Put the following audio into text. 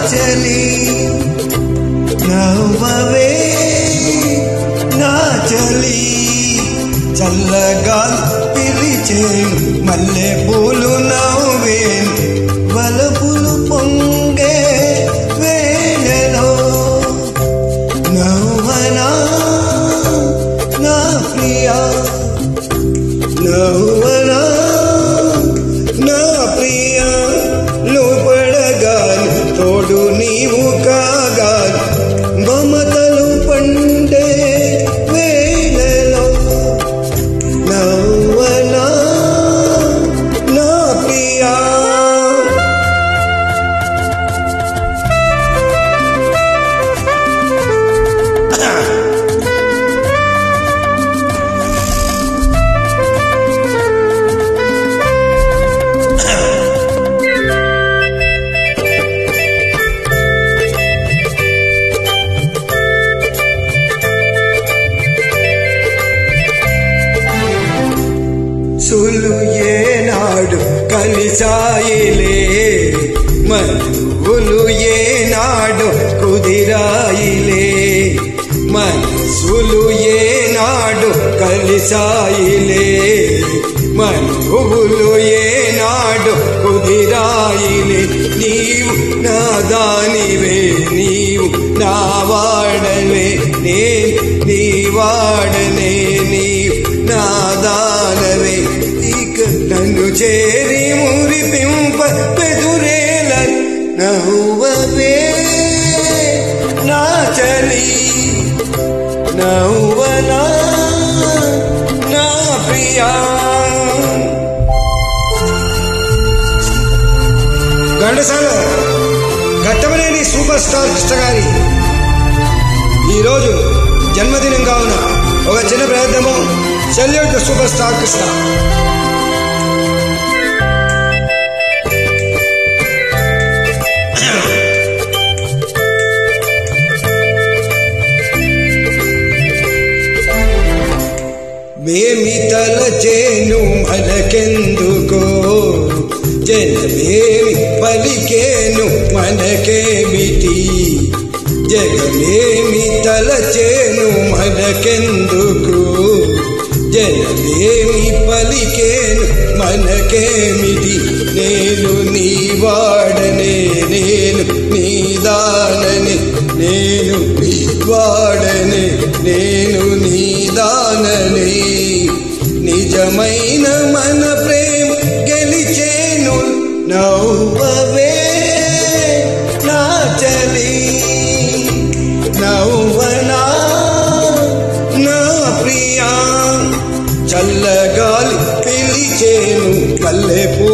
చలి నవ్వవే నా చలి చల్లగా పిలిచే మల్లె పూలు నవ్వేను వలపులు పొంగే వేళలో నవ్వనా నా ప్రియా నవ్వనా నా ప్రియా లోపడగాను తోడు నీవు కాగాను మమతలు పండే వేళలో నవ్వనా నా ప్రియా సులు ఏనాడు కలిసాయిలే మనసులు ఏనాడు కుదిరాయిలే మనసులు ఏనాడు కలిసాయిలే మనసులు ఏనాడు కుదిరాయిలే నీవు నా దానివే నీవు నా వాడవే నేను నీ వాడనే నీవు నా దానవే ఇక నన్ను చేరి మురిపింప పెదురేల నవ్వవే నా చలి నవ్వనా నా ప్రియా ఘంటసాల ఘట్టమనేని సూపర్ స్టార్ కృష్ణ గారి ఈరోజు జన్మదినం కావున ఒక చిన్న ప్రయత్నము సెల్యూట్ సూపర్ స్టార్ కృష్ణ. మేమి తలచేను మనకెందుకో జనమేమి పలికేను మనకేమిటి జగమేమి తలచేను మనకెందుకు జనమేమి పలికేను మనకేమిటి నేను నీ వాడనే నేను నీ దాననే నేను నీ వాడనే నేను నీ దాననే నిజమైన మన ప్రేమ గెలిచేను నవ్వవే నా చలి నవ్వనా నా ప్రియా చల్లగాలి పిలిచేను మల్లెపూ